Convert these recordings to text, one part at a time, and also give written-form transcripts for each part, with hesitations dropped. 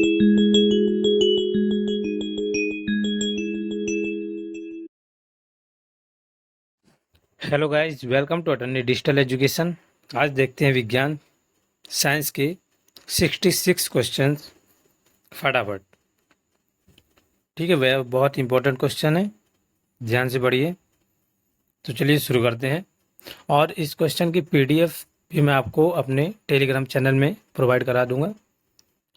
Hello guys, welcome to attorney digital education. आज देखते हैं विज्ञान साइंस के 66 क्वेश्चंस फटाफट। ठीक है, वह बहुत इंपॉर्टेंट क्वेश्चन है, ध्यान से पढ़िए। तो चलिए शुरू करते हैं। और इस क्वेश्चन की पीडीएफ भी मैं आपको अपने टेलीग्राम चैनल में प्रोवाइड करा दूंगा।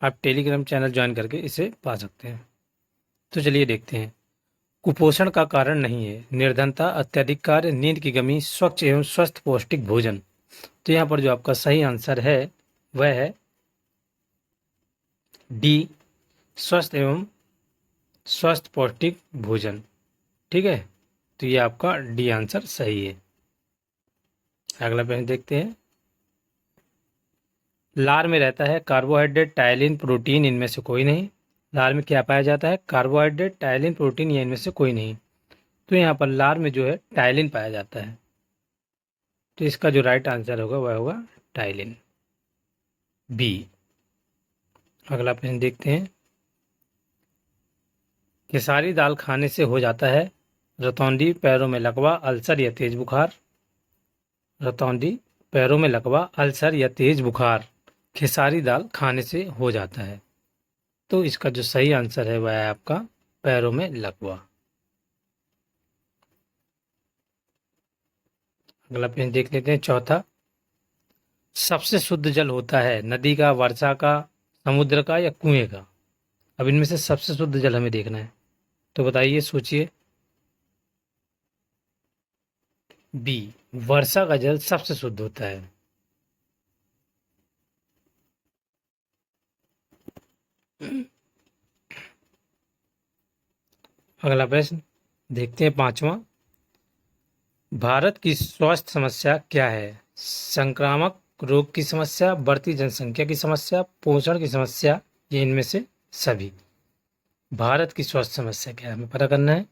आप टेलीग्राम चैनल ज्वाइन करके इसे पा सकते हैं। तो चलिए देखते हैं। कुपोषण का कारण नहीं है निर्धनता, अत्यधिक कार्य, नींद की कमी, स्वच्छ एवं स्वस्थ पौष्टिक भोजन। तो यहाँ पर जो आपका सही आंसर है वह है डी, स्वस्थ एवं स्वस्थ पौष्टिक भोजन। ठीक है, तो ये आपका डी आंसर सही है। अगला प्रश्न देखते हैं। लार में रहता है कार्बोहाइड्रेट, टायलिन, प्रोटीन, इनमें से कोई नहीं। लार में क्या पाया जाता है? कार्बोहाइड्रेट, टायलिन, प्रोटीन, या इनमें से कोई नहीं। तो यहाँ पर लार में जो है टायलिन पाया जाता है। तो इसका जो राइट आंसर होगा वह होगा टायलिन, बी। अगला प्रश्न देखते हैं। खेसारी दाल खाने से हो जाता है रतौंधी, पैरों में लकवा, अल्सर या तेज बुखार। रतौंधी, पैरों में लकवा, अल्सर या तेज बुखार खेसारी दाल खाने से हो जाता है। तो इसका जो सही आंसर है वह है आपका पैरों में लकवा। अगला प्रश्न देख लेते हैं, चौथा। सबसे शुद्ध जल होता है नदी का, वर्षा का, समुद्र का, या कुएं का? अब इनमें से सबसे शुद्ध जल हमें देखना है, तो बताइए, सोचिए। बी, वर्षा का जल सबसे शुद्ध होता है। अगला प्रश्न देखते हैं, पांचवा। भारत की स्वास्थ्य समस्या क्या है? संक्रामक रोग की समस्या, बढ़ती जनसंख्या की समस्या, पोषण की समस्या, ये इनमें से सभी। भारत की स्वास्थ्य समस्या क्या है, हमें पता करना है।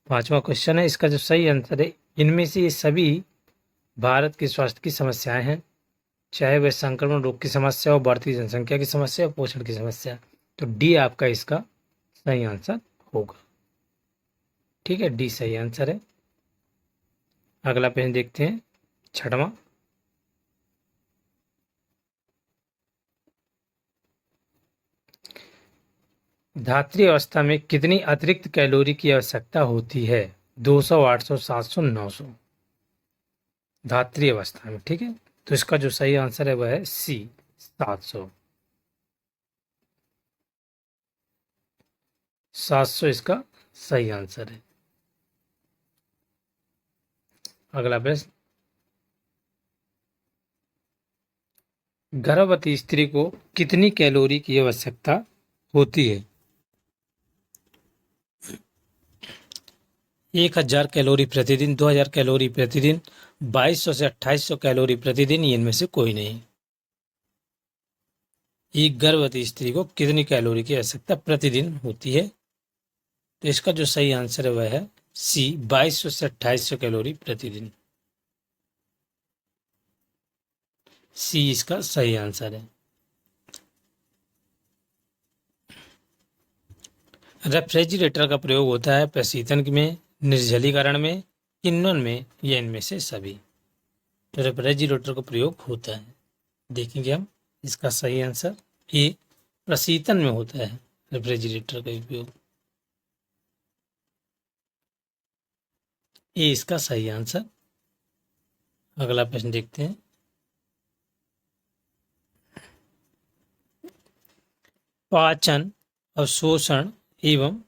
पांचवा क्वेश्चन है, इसका जो सही आंसर है, इनमें से ये सभी भारत की स्वास्थ्य की समस्याएं हैं, चाहे वह संक्रमण रोग की समस्या हो, बढ़ती जनसंख्या की समस्या हो, पोषण की समस्या। तो डी आपका इसका सही आंसर होगा। ठीक है, डी सही आंसर है। अगला प्रश्न देखते हैं, छठवां। धात्री अवस्था में कितनी अतिरिक्त कैलोरी की आवश्यकता होती है? 200, 800, 700, 900। धात्री अवस्था में, ठीक है। तो इसका जो सही आंसर है वह है सी, 700। 700 इसका सही आंसर है। अगला प्रश्न। गर्भवती स्त्री को कितनी कैलोरी की आवश्यकता होती है? 1000 कैलोरी प्रतिदिन, 2000 कैलोरी प्रतिदिन, 2200 से 2800 कैलोरी प्रतिदिन, इनमें से कोई नहीं। एक गर्भवती स्त्री को कितनी कैलोरी की आवश्यकता प्रतिदिन होती है? तो इसका जो सही आंसर है वह है सी, 2200 से 2800 कैलोरी प्रतिदिन। सी इसका सही आंसर है। रेफ्रिजरेटर का प्रयोग होता है प्रशीतन में, निर्जलीकरण में, किण्वन में, या इनमें से सभी। तो रेफ्रिजरेटर का प्रयोग होता है, देखेंगे हम। इसका सही आंसर ए, प्रशीतन में होता है रेफ्रिजरेटर का उपयोग। ए इसका सही आंसर। अगला प्रश्न देखते हैं। पाचन, अवशोषण एवं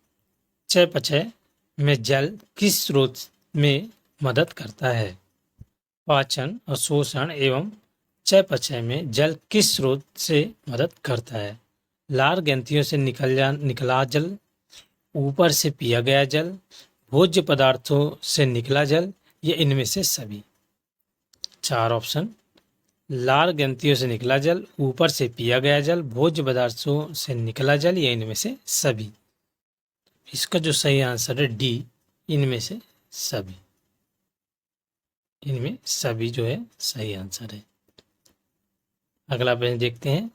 चयापचय में जल किस स्रोत में मदद करता है? पाचन, अवशोषण एवं चयापचय में जल किस स्रोत से मदद करता है? लार ग्रंथियों से निकला जल, ऊपर से पिया गया जल, भोज्य पदार्थों से निकला जल, या इनमें से सभी। 4 ऑप्शन। लार ग्रंथियों से निकला जल, ऊपर से पिया गया जल, भोज्य पदार्थों से निकला जल, या इनमें से सभी। इसका जो सही आंसर है डी, इनमें से सभी। इनमें सभी जो है सही आंसर है। अगला प्रश्न देखते हैं।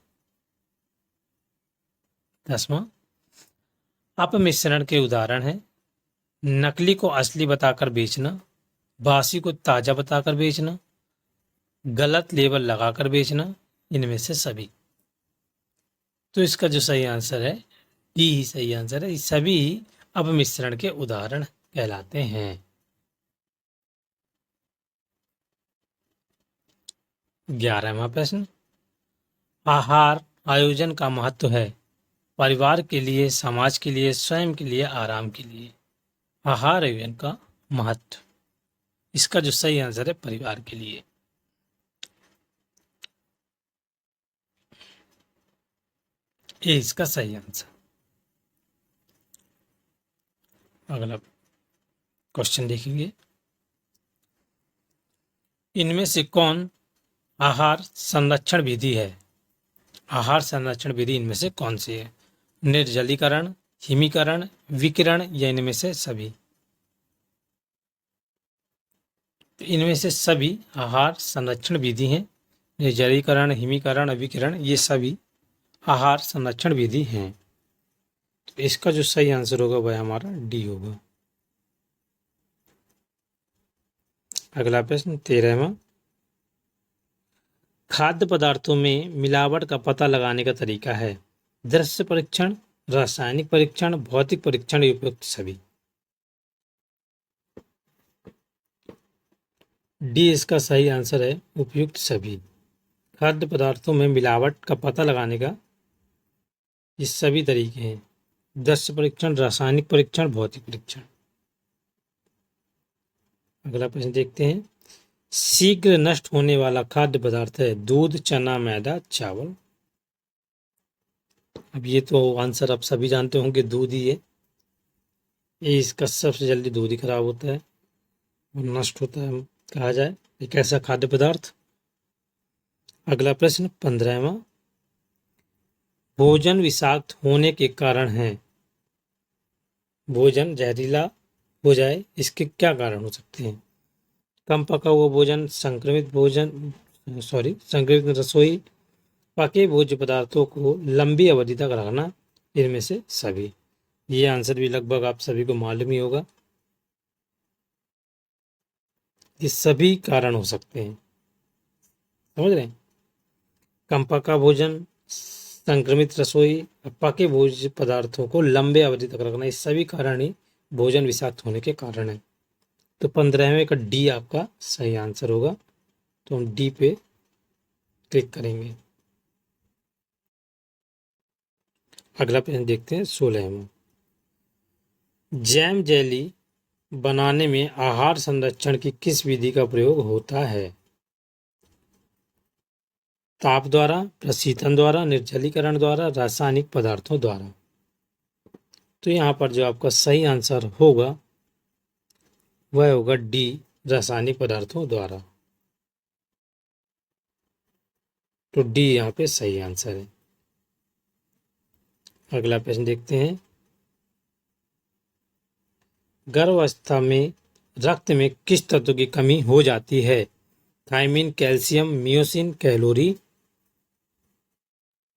10वां, अपमिश्रण के उदाहरण हैं नकली को असली बताकर बेचना, बासी को ताजा बताकर बेचना, गलत लेबल लगाकर बेचना, इनमें से सभी। तो इसका जो सही आंसर है डी ही सही आंसर है। सभी अपमिश्रण के उदाहरण कहलाते हैं। 11वां प्रश्न, आहार आयोजन का महत्व है परिवार के लिए, समाज के लिए, स्वयं के लिए, आराम के लिए। आहार आयोजन का महत्व, इसका जो सही आंसर है परिवार के लिए। ये इसका सही आंसर। अगला क्वेश्चन देखेंगे, इनमें से कौन आहार संरक्षण विधि है? आहार संरक्षण विधि इनमें से कौन सी है? निर्जलीकरण, हिमीकरण, विकिरण या इनमें से सभी? तो इनमें से सभी आहार संरक्षण विधि हैं। निर्जलीकरण, हिमीकरण, विकिरण ये सभी आहार संरक्षण विधि हैं। तो इसका जो सही आंसर होगा वह हमारा डी होगा। अगला प्रश्न 13वां, खाद्य पदार्थों में मिलावट का पता लगाने का तरीका है दृश्य परीक्षण, रासायनिक परीक्षण, भौतिक परीक्षण, उपयुक्त सभी। डी इसका सही आंसर है उपयुक्त सभी। खाद्य पदार्थों में मिलावट का पता लगाने का ये सभी तरीके हैं दृश्य परीक्षण, रासायनिक परीक्षण, भौतिक परीक्षण। अगला प्रश्न देखते हैं, शीघ्र नष्ट होने वाला खाद्य पदार्थ है दूध, चना, मैदा, चावल। अब ये तो आंसर आप सभी जानते होंगे दूध ही है। ये इसका सबसे जल्दी दूध ही खराब होता है और नष्ट होता है कहा जाए एक ऐसा खाद्य पदार्थ। अगला प्रश्न 15वां, भोजन विषाक्त होने के कारण है भोजन जहरीला हो जाए इसके क्या कारण हो सकते हैं? कम पका हुआ भोजन, संक्रमित रसोई, पके भोज्य पदार्थों को लंबी अवधि तक रखना, इनमें से सभी। ये आंसर भी लगभग आप सभी को मालूम ही होगा। ये सभी कारण हो सकते हैं, समझ रहे हैं? कम पका भोजन, संक्रमित रसोई, पके भोज्य पदार्थों को लंबे अवधि तक रखना, ये सभी कारण ही भोजन विषाक्त होने के कारण है। तो 15वें का डी आपका सही आंसर होगा। तो हम डी पे क्लिक करेंगे। अगला प्रश्न देखते हैं 16वां, जैम जेली बनाने में आहार संरक्षण की किस विधि का प्रयोग होता है? ताप द्वारा, प्रशीतन द्वारा, निर्जलीकरण द्वारा, रासायनिक पदार्थों द्वारा। तो यहाँ पर जो आपका सही आंसर होगा वह होगा डी, रासायनिक पदार्थों द्वारा। तो डी यहाँ पे सही आंसर है। अगला प्रश्न देखते हैं, गर्भावस्था में रक्त में किस तत्व की कमी हो जाती है? Thiamine, calcium, myosin, calorie.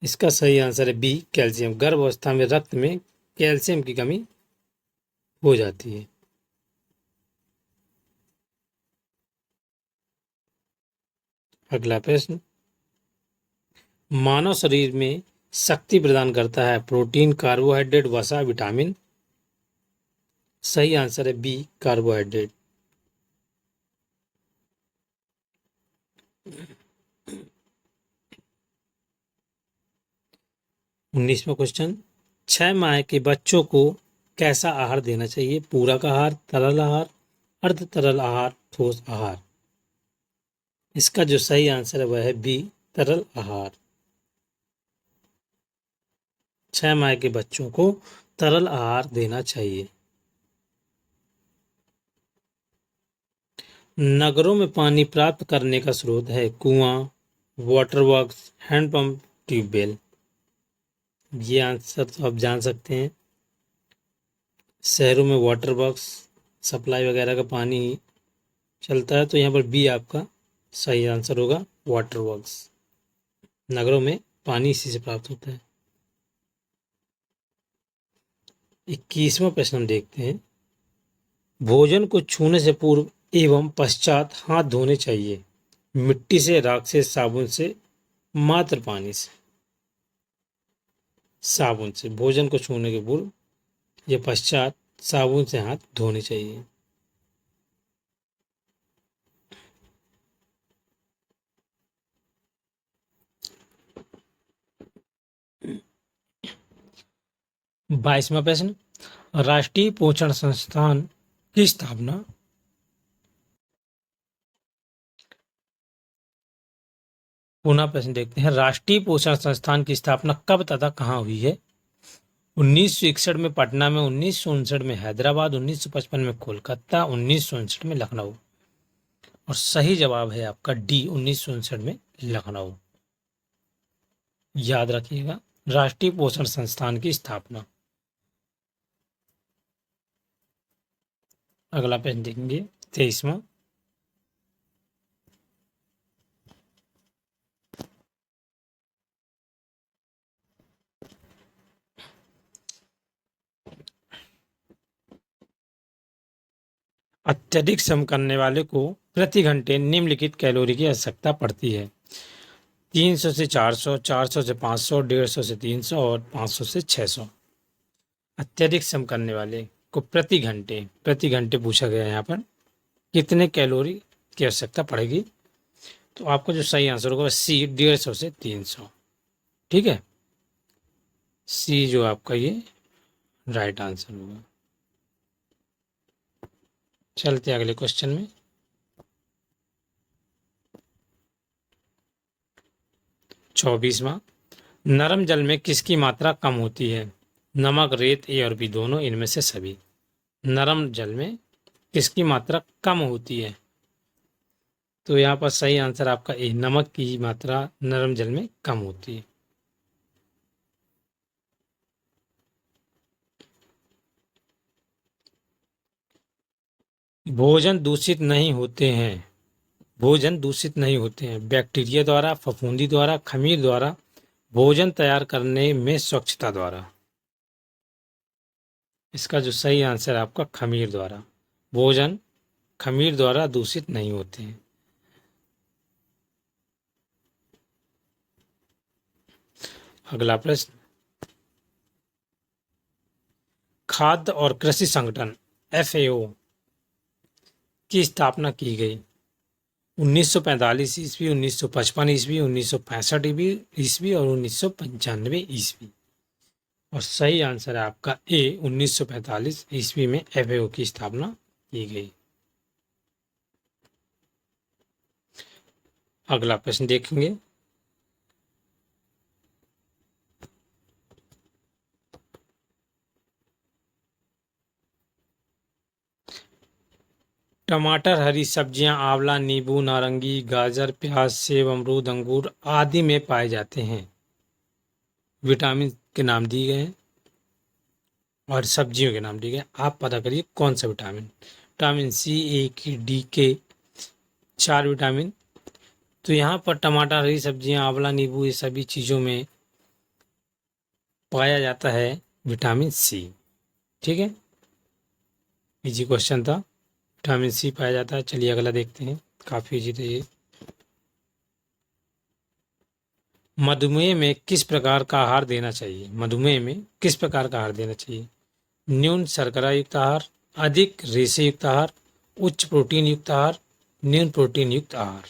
इसका सही आंसर है बी, कैल्शियम। गर्भावस्था में रक्त में कैल्शियम की कमी हो जाती है। अगला प्रश्न, मानव शरीर में शक्ति प्रदान करता है प्रोटीन, कार्बोहाइड्रेट, वसा, विटामिन। सही आंसर है बी, कार्बोहाइड्रेट। उन्नीसवां क्वेश्चन, 6 माह के बच्चों को कैसा आहार देना चाहिए? पूरक आहार, तरल आहार, अर्ध तरल आहार, ठोस आहार। इसका जो सही आंसर है वह है बी, तरल आहार। 6 माह के बच्चों को तरल आहार देना चाहिए। नगरों में पानी प्राप्त करने का स्रोत है कुआं, वाटर वर्क्स, हैंडपंप, ट्यूबवेल। ये आंसर तो आप जान सकते हैं। शहरों में वाटर वर्क्स सप्लाई वगैरह का पानी चलता है, तो यहाँ पर बी आपका सही आंसर होगा, वाटर वर्क्स। नगरों में पानी इसी से प्राप्त होता है। 21वां प्रश्न हम देखते हैं। भोजन को छूने से पूर्व एवं पश्चात हाथ धोने चाहिए। मिट्टी से, राख से, साबुन से, मात्र पानी से। साबुन से। भोजन को छूने के पूर्व या पश्चात साबुन से हाथ धोने चाहिए। बाईसवां प्रश्न। राष्ट्रीय पोषण संस्थान की स्थापना पुनः प्रश्न देखते हैं। राष्ट्रीय पोषण संस्थान की स्थापना कब तथा कहाँ हुई है? 1961 में पटना में, 1959 में हैदराबाद, 1955 में कोलकाता, 1959 में लखनऊ। और सही जवाब है आपका डी, 1959 में लखनऊ। याद रखिएगा, राष्ट्रीय पोषण संस्थान की स्थापना। अगला प्रश्न देखेंगे 23वां। अत्यधिक श्रम करने वाले को प्रति घंटे निम्नलिखित कैलोरी की आवश्यकता पड़ती है। 300 से 400, 400 से 500, 150 से 300 और 500 से 600। अत्यधिक श्रम करने वाले को प्रति घंटे पूछा गया है यहाँ पर कितने कैलोरी की आवश्यकता पड़ेगी। तो आपको जो सही आंसर होगा सी, 150 से 300। ठीक है, सी जो आपका ये राइट आंसर होगा। चलते अगले क्वेश्चन में। 24वां। नरम जल में किसकी मात्रा कम होती है? नमक, रेत, ए और बी दोनों, इनमें से सभी। नरम जल में किसकी मात्रा कम होती है? तो यहाँ पर सही आंसर आपका ए, नमक की मात्रा नरम जल में कम होती है। भोजन दूषित नहीं होते हैं। भोजन दूषित नहीं होते हैं बैक्टीरिया द्वारा, फफूंदी द्वारा, खमीर द्वारा, भोजन तैयार करने में स्वच्छता द्वारा। इसका जो सही आंसर है आपका खमीर द्वारा। भोजन खमीर द्वारा दूषित नहीं होते हैं। अगला प्रश्न। खाद्य और कृषि संगठन FAO की स्थापना की गई 1945 ईस्वी, 1955 ईस्वी, 1965 ईस्वी और 1995 ईस्वी। और सही आंसर है आपका ए, 1945 ईस्वी में FAO की स्थापना की गई। अगला प्रश्न देखेंगे। टमाटर, हरी सब्जियां, आंवला, नींबू, नारंगी, गाजर, प्याज, सेब, अमरूद, अंगूर आदि में पाए जाते हैं। विटामिन के नाम दिए गए हैं और सब्जियों के नाम दिए गए। आप पता करिए कौन सा विटामिन। विटामिन सी, ए, के, डी, के, 4 विटामिन। तो यहाँ पर टमाटर, हरी सब्जियां, आंवला, नींबू ये सभी चीज़ों में पाया जाता है विटामिन सी। ठीक है, इजी क्वेश्चन था। विटामिन सी पाया जाता है। चलिए अगला देखते हैं, काफ़ी इजी था ये। मधुमेह में किस प्रकार का आहार देना चाहिए? मधुमेह में किस प्रकार का आहार देना चाहिए? न्यून शर्करा युक्त आहार, अधिक रेशे युक्त आहार, उच्च प्रोटीन युक्त आहार, न्यून प्रोटीन युक्त आहार।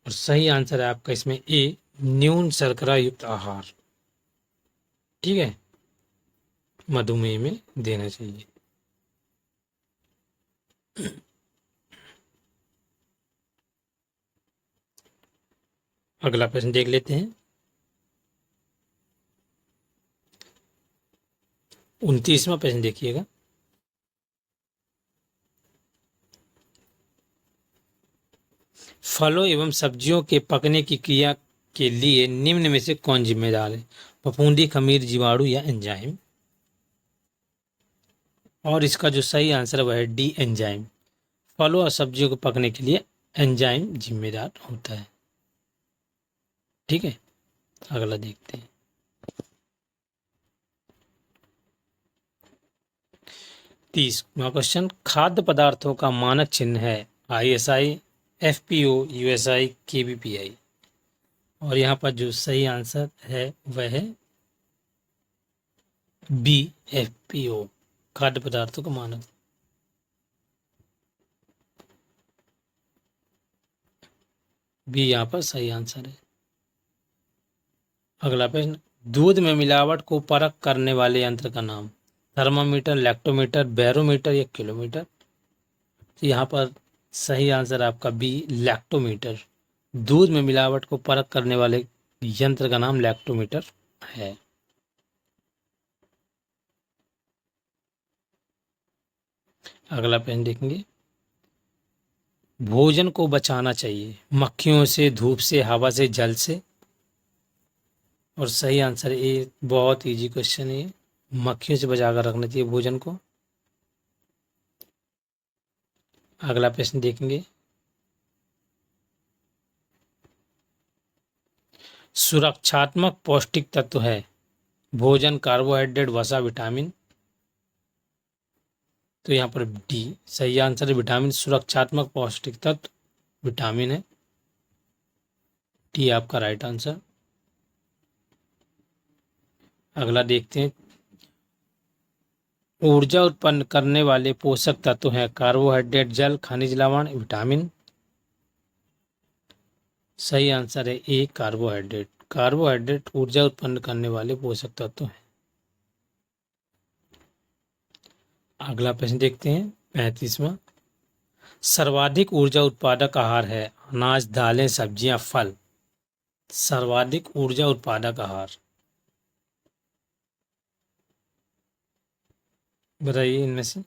और सही आंसर है आपका इसमें ए, न्यून शर्करा युक्त आहार। ठीक है, मधुमेह में देना चाहिए। अगला प्रश्न देख लेते हैं। 29वां प्रश्न देखिएगा। फलों एवं सब्जियों के पकने की क्रिया के लिए निम्न में से कौन जिम्मेदार है? फफूंदी, खमीर, जीवाणु या एंजाइम? और इसका जो सही आंसर है वह है डी, एंजाइम। फलों और सब्जियों को पकने के लिए एंजाइम जिम्मेदार होता है। ठीक है, अगला देखते हैं। 30वां क्वेश्चन, खाद्य पदार्थों का मानक चिन्ह है ISI, FPO, USI, KBPI। और यहाँ पर जो सही आंसर है वह है बी, FPO, खाद्य पदार्थों का मानक। बी यहाँ पर सही आंसर है। अगला प्रश्न, दूध में मिलावट को परख करने वाले यंत्र का नाम, थर्मामीटर, लैक्टोमीटर, बैरोमीटर या किलोमीटर। तो यहाँ पर सही आंसर आपका बी, लैक्टोमीटर। दूध में मिलावट को परख करने वाले यंत्र का नाम लैक्टोमीटर है। अगला प्रश्न देखेंगे, भोजन को बचाना चाहिए मक्खियों से, धूप से, हवा से, जल से। और सही आंसर ए, बहुत इजी क्वेश्चन है, मक्खियों से बचाकर रखना चाहिए भोजन को। अगला प्रश्न देखेंगे, सुरक्षात्मक पौष्टिक तत्व है भोजन, कार्बोहाइड्रेट, वसा, विटामिन। तो यहाँ पर डी सही आंसर है, विटामिन। सुरक्षात्मक पौष्टिक तत्व विटामिन है, डी आपका राइट आंसर। अगला देखते हैं, ऊर्जा उत्पन्न करने वाले पोषक तत्व हैं कार्बोहाइड्रेट, जल, खनिज लवण, विटामिन। सही आंसर है ए, कार्बोहाइड्रेट। कार्बोहाइड्रेट ऊर्जा उत्पन्न करने वाले पोषक तत्व हैं। अगला प्रश्न देखते हैं, 35वां, सर्वाधिक ऊर्जा उत्पादक आहार है अनाज, दालें, सब्जियां, फल। सर्वाधिक ऊर्जा उत्पादक आहार बताइए इनमें से।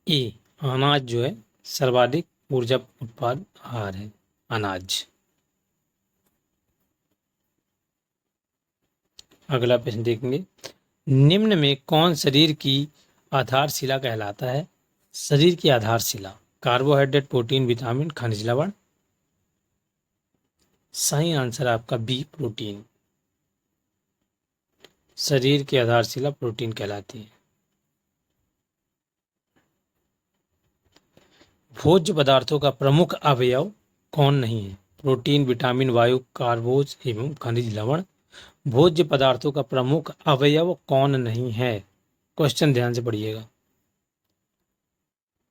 ए, अनाज जो है सर्वाधिक ऊर्जा उत्पाद आहार है, अनाज। अगला प्रश्न देखेंगे, निम्न में कौन शरीर की आधारशिला कहलाता है? शरीर की आधारशिला, कार्बोहाइड्रेट, प्रोटीन, विटामिन, खनिज लवण। सही आंसर आपका बी, प्रोटीन। शरीर की आधारशिला प्रोटीन कहलाती है। भोज्य पदार्थों का प्रमुख अवयव कौन नहीं है? प्रोटीन, विटामिन, वायु, कार्बोज एवं खनिज लवण। भोज्य पदार्थों का प्रमुख अवयव कौन नहीं है? क्वेश्चन ध्यान से पढ़िएगा,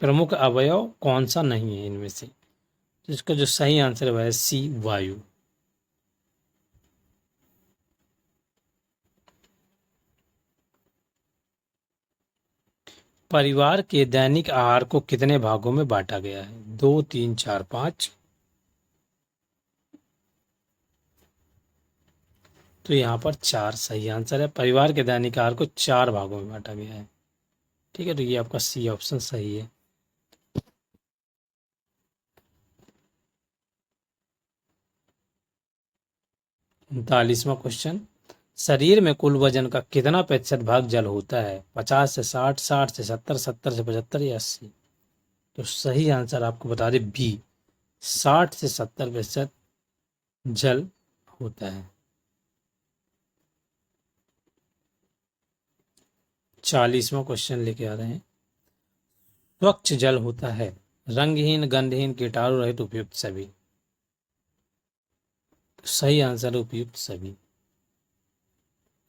प्रमुख अवयव कौन सा नहीं है इनमें से? तो इसका जो सही आंसर है वह है सी, वायु। परिवार के दैनिक आहार को कितने भागों में बांटा गया है? 2, 3, 4, 5। तो यहाँ पर 4 सही आंसर है। परिवार के दैनिक आहार को 4 भागों में बांटा गया है। ठीक है, तो ये आपका सी ऑप्शन सही है। उनतालीसवां क्वेश्चन, शरीर में कुल वजन का कितना प्रतिशत भाग जल होता है? 50 से 60, 60 से 70, 70 से 75 या 80। तो सही आंसर आपको बता दें बी, 60 से 70% जल होता है। 40वां क्वेश्चन लेके आ रहे हैं, स्वच्छ जल होता है रंगहीन, गंधहीन, कीटाणु रहित, उपयुक्त सभी। तो सही आंसर उपयुक्त सभी।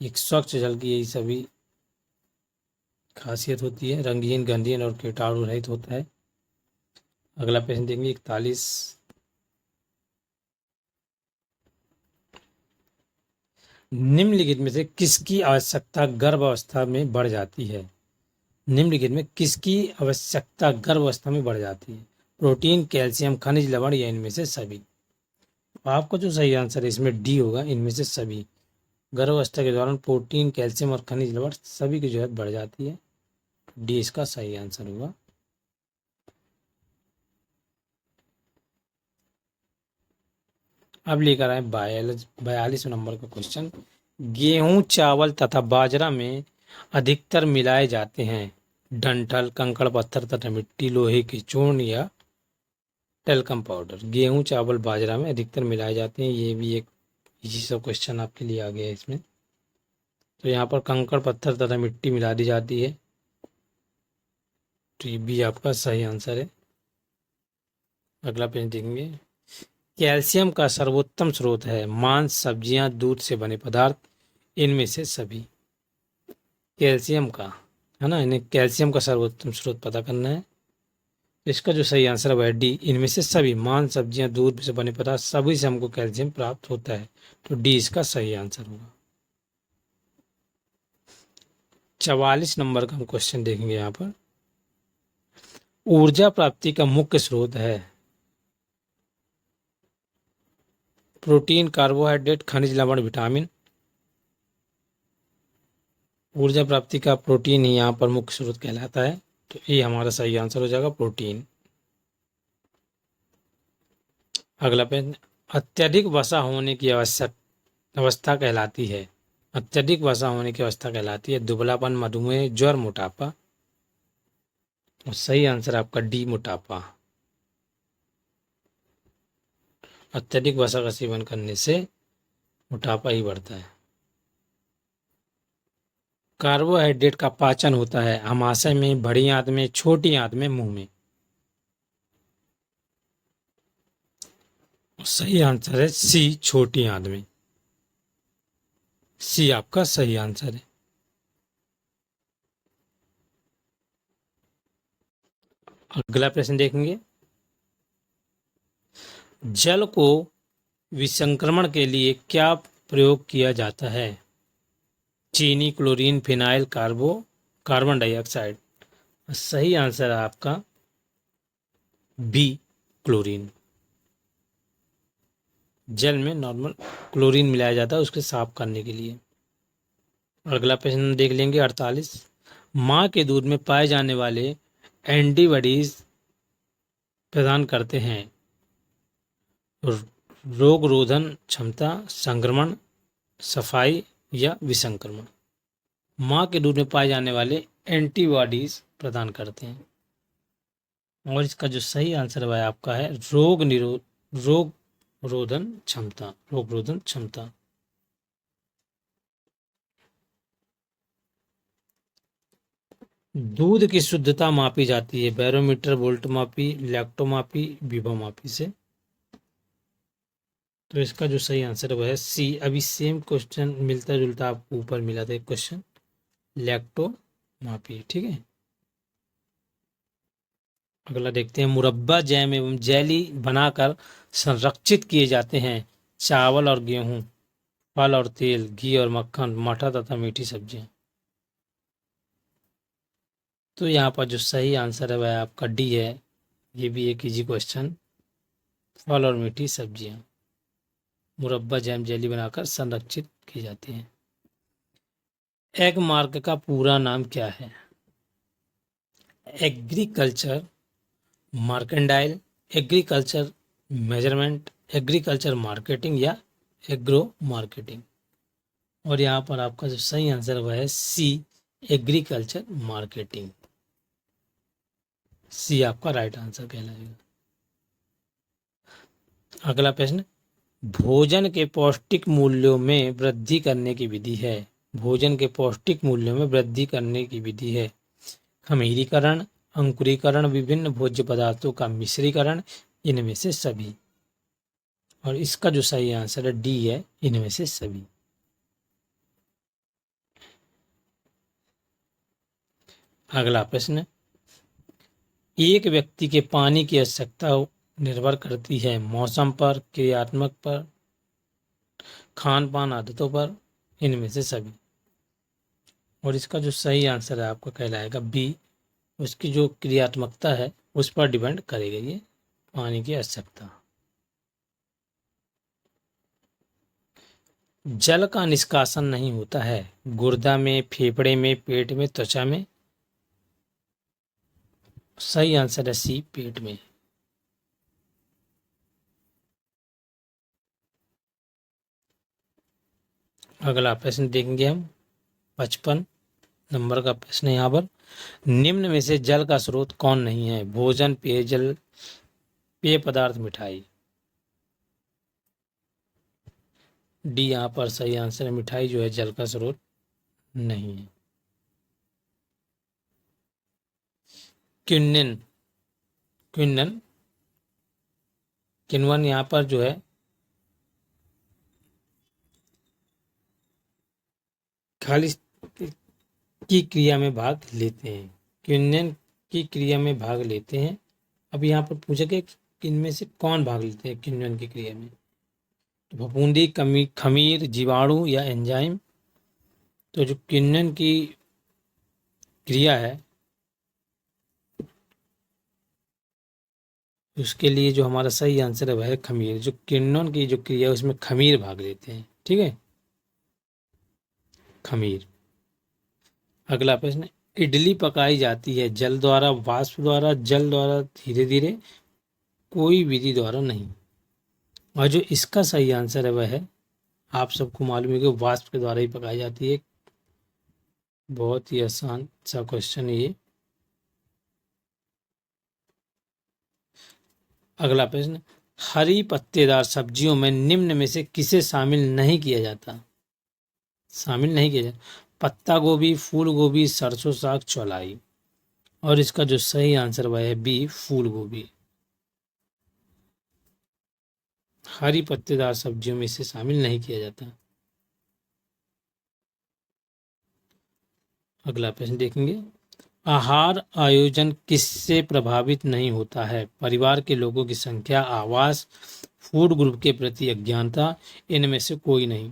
एक स्वच्छ जल की यही सभी खासियत होती है, रंगहीन, गंधहीन और कीटाणु रहित होता है। अगला प्रश्न देंगे 41, निम्नलिखित में से किसकी आवश्यकता गर्भावस्था में बढ़ जाती है? निम्नलिखित में किसकी आवश्यकता गर्भावस्था में बढ़ जाती है? प्रोटीन, कैल्शियम, खनिज लवण या इनमें से सभी। आपका जो सही आंसर है इसमें डी होगा, इनमें से सभी। गर्भावस्था के दौरान प्रोटीन, कैल्शियम और खनिज लवण सभी की जरूरत बढ़ जाती है। डी इसका सही आंसर होगा। अब लेकर आए 42 नंबर का क्वेश्चन, गेहूं, चावल तथा बाजरा में अधिकतर मिलाए जाते हैं डंठल, कंकड़ पत्थर तथा मिट्टी, लोहे के चूर्ण या टेल्कम पाउडर। गेहूं, चावल, बाजरा में अधिकतर मिलाए जाते हैं, ये भी एक इसी सब क्वेश्चन आपके लिए आ गया है इसमें। तो यहाँ पर कंकड़ पत्थर तथा मिट्टी मिला दी जाती है। तो ये बी आपका सही आंसर है। अगला पेज देखेंगे। कैल्शियम का सर्वोत्तम स्रोत है मांस, सब्जियां, दूध से बने पदार्थ, इनमें से सभी। कैल्शियम का, है ना, इन्हें कैल्शियम का सर्वोत्तम स्रोत पता करना है। इसका जो सही आंसर है वह है डी, इनमें से सभी। मांस, सब्जियां, दूध से बने पदार्थ सभी से हमको कैल्शियम प्राप्त होता है, तो डी इसका सही आंसर होगा। 44 नंबर का हम क्वेश्चन देखेंगे यहाँ पर। ऊर्जा प्राप्ति का मुख्य स्रोत है प्रोटीन, कार्बोहाइड्रेट, खनिज लवण, विटामिन। ऊर्जा प्राप्ति का प्रोटीन ही यहाँ पर मुख्य स्रोत कहलाता है, तो ये हमारा सही आंसर हो जाएगा, प्रोटीन। अगला पेज। अत्यधिक वसा होने की अवस्था कहलाती है। अत्यधिक वसा होने की अवस्था कहलाती है दुबलापन, मधुमेह, ज्वर, मोटापा। और सही आंसर आपका डी, मोटापा। अत्यधिक वसा का सेवन करने से मोटापा ही बढ़ता है। कार्बोहाइड्रेट का पाचन होता है आमाशय में, बड़ी आंत में, छोटी आंत में, मुंह में। सही आंसर है सी, छोटी आंत में। सी आपका सही आंसर है। अगला प्रश्न देखेंगे। जल को विसंक्रमण के लिए क्या प्रयोग किया जाता है? चीनी, क्लोरीन, फिनाइल, कार्बन डाइऑक्साइड। सही आंसर है आपका बी, क्लोरीन। जल में नॉर्मल क्लोरीन मिलाया जाता है उसके साफ करने के लिए। अगला प्रश्न देख लेंगे 48। माँ के दूध में पाए जाने वाले एंटीबॉडीज प्रदान करते हैं रोग रोधन क्षमता, संक्रमण, सफाई या विसंक्रमण। माँ के दूध में पाए जाने वाले एंटीबॉडीज प्रदान करते हैं, और इसका जो सही आंसर है आपका है रोग रोधन क्षमता, रोग रोधन क्षमता। दूध की शुद्धता मापी जाती है बैरोमीटर, वोल्ट मापी, लैक्टोमापी, विभव से। तो इसका जो सही आंसर है वह है सी। अभी सेम क्वेश्चन मिलता जुलता आपको ऊपर मिला था एक क्वेश्चन, लैक्टोमापी। ठीक है, अगला देखते हैं। मुरब्बा, जैम एवं जेली बनाकर संरक्षित किए जाते हैं चावल और गेहूं, फल और तेल, घी और मक्खन, मठा तथा मीठी सब्जियां। तो यहाँ पर जो सही आंसर है वह आपका डी है। ये भी एक इजी क्वेश्चन, फल और मीठी सब्जियां मुरब्बा, जैम, जेली बनाकर संरक्षित की जाती हैं। एग मार्क का पूरा नाम क्या है? Agriculture mercantile, agriculture measurement, agriculture marketing या एग्रो मार्केटिंग। और यहाँ पर आपका जो सही आंसर वह है सी, एग्रीकल्चर मार्केटिंग। सी आपका राइट आंसर कहलाएगा। अगला प्रश्न। भोजन के पौष्टिक मूल्यों में वृद्धि करने की विधि है। भोजन के पौष्टिक मूल्यों में वृद्धि करने की विधि है खमीरीकरण, अंकुरीकरण, विभिन्न भोज्य पदार्थों का मिश्रीकरण, इनमें से सभी। और इसका जो सही आंसर है डी है, इनमें से सभी। अगला प्रश्न। एक व्यक्ति के पानी की आवश्यकता निर्भर करती है मौसम पर, क्रियात्मक पर, खान पान आदतों पर, इनमें से सभी। और इसका जो सही आंसर है आपका कहलाएगा बी, उसकी जो क्रियात्मकता है उस पर डिपेंड करेगी ये पानी की आवश्यकता। जल का निष्कासन नहीं होता है गुर्दा में, फेफड़े में, पेट में, त्वचा में। सही आंसर है सी, पेट में। अगला प्रश्न देखेंगे हम 55 नंबर का प्रश्न है यहाँ पर। निम्न में से जल का स्रोत कौन नहीं है? भोजन, पेयजल, पेय पदार्थ, मिठाई। डी यहाँ पर सही आंसर है, मिठाई जो है जल का स्रोत नहीं है। क्विनन, क्विनन, किण्वन यहाँ पर जो है खालिज की क्रिया में भाग लेते हैं, क्विनन की क्रिया में भाग लेते हैं। अब यहाँ पर पूछा गया कि इनमें से कौन भाग लेते हैं किण्वन की क्रिया में, तो फफूंदी, खमीर, जीवाणु या एंजाइम। तो जो किण्वन की क्रिया है उसके लिए जो हमारा सही आंसर है वह है खमीर। जो किण्वन की जो क्रिया है उसमें खमीर भाग लेते हैं, ठीक है, खमीर। अगला प्रश्न, इडली पकाई जाती है जल द्वारा, वाष्प द्वारा, जल द्वारा, धीरे धीरे, कोई विधि द्वारा नहीं। और जो इसका सही आंसर है वह है, आप सबको मालूम है कि वाष्प के द्वारा ही पकाई जाती है। बहुत ही आसान सा क्वेश्चन है ये। अगला प्रश्न, हरी पत्तेदार सब्जियों में निम्न में से किसे शामिल नहीं किया जाता, शामिल नहीं किया जाता, पत्ता गोभी, फूल गोभी, सरसों साग, चौलाई। और इसका जो सही आंसर वह है बी, फूल गोभी। हरी पत्तेदार सब्जियों में इसे शामिल नहीं किया जाता। अगला प्रश्न देखेंगे, आहार आयोजन किससे प्रभावित नहीं होता है, परिवार के लोगों की संख्या, आवास, फूड ग्रुप के प्रति अज्ञानता, इनमें से कोई नहीं।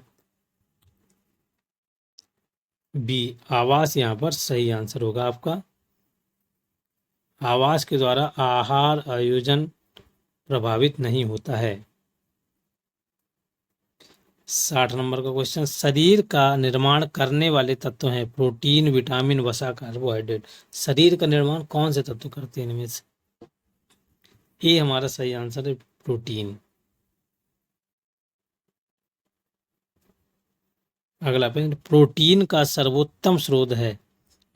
बी, आवास यहाँ पर सही आंसर होगा आपका। आवास के द्वारा आहार आयोजन प्रभावित नहीं होता है। 60 नंबर का क्वेश्चन, शरीर का निर्माण करने वाले तत्व हैं प्रोटीन, विटामिन, वसा, कार्बोहाइड्रेट। शरीर का निर्माण कौन से तत्व करते हैं इनमें से, ये हमारा सही आंसर है प्रोटीन। अगला प्रश्न, प्रोटीन का सर्वोत्तम स्रोत है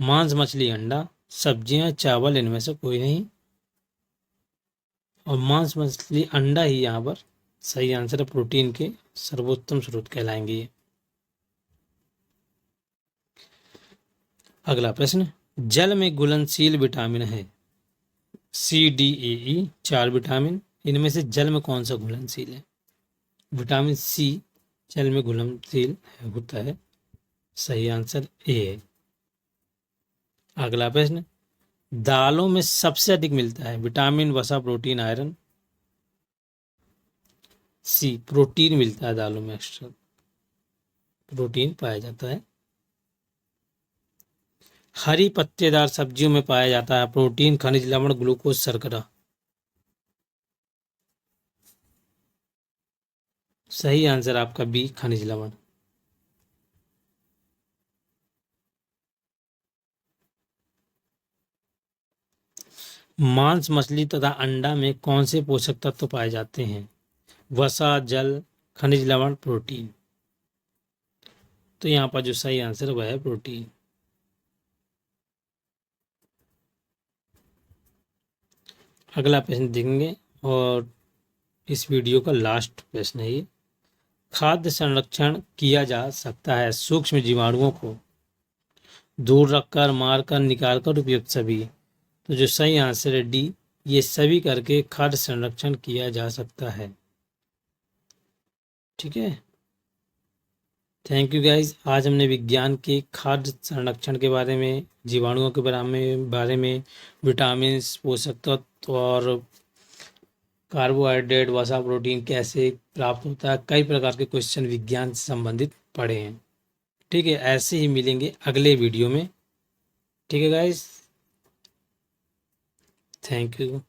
मांस, मछली, अंडा, सब्जियां, चावल, इनमें से कोई नहीं। और मांस, मछली, अंडा ही यहाँ पर सही आंसर है, प्रोटीन के सर्वोत्तम स्रोत कहलाएंगे ये। अगला प्रश्न, जल में घुलनशील विटामिन है सी, डी, ए, ई, 4 विटामिन, इनमें से जल में कौन सा घुलनशील है, विटामिन सी जल में घुलनशील होता है, सही आंसर ए है। अगला प्रश्न, दालों में सबसे अधिक मिलता है विटामिन, वसा, प्रोटीन, आयरन। सी, प्रोटीन मिलता है दालों में, एक्स्ट्रा प्रोटीन पाया जाता है। हरी पत्तेदार सब्जियों में पाया जाता है प्रोटीन, खनिज लवण, ग्लूकोज, शर्करा। सही आंसर आपका बी, खनिज लवण। मांस, मछली तथा अंडा में कौन से पोषक तत्व पाए जाते हैं, वसा, जल, खनिज लवण, प्रोटीन। तो यहाँ पर जो सही आंसर वह है प्रोटीन। अगला प्रश्न देखेंगे और इस वीडियो का लास्ट प्रश्न है ये, खाद्य संरक्षण किया जा सकता है सूक्ष्म जीवाणुओं को दूर रखकर, मारकर, निकालकर, उपयुक्त सभी। तो जो सही आंसर है डी, ये सभी करके खाद्य संरक्षण किया जा सकता है। ठीक है, थैंक यू गाइज। आज हमने विज्ञान के खाद्य संरक्षण के बारे में, जीवाणुओं के बारे में, विटामिन, पोषक तत्व और कार्बोहाइड्रेट, वसा, प्रोटीन कैसे प्राप्त होता है, कई प्रकार के क्वेश्चन विज्ञान से संबंधित पढ़े हैं। ठीक है, ऐसे ही मिलेंगे अगले वीडियो में। ठीक है गाइज, थैंक यू।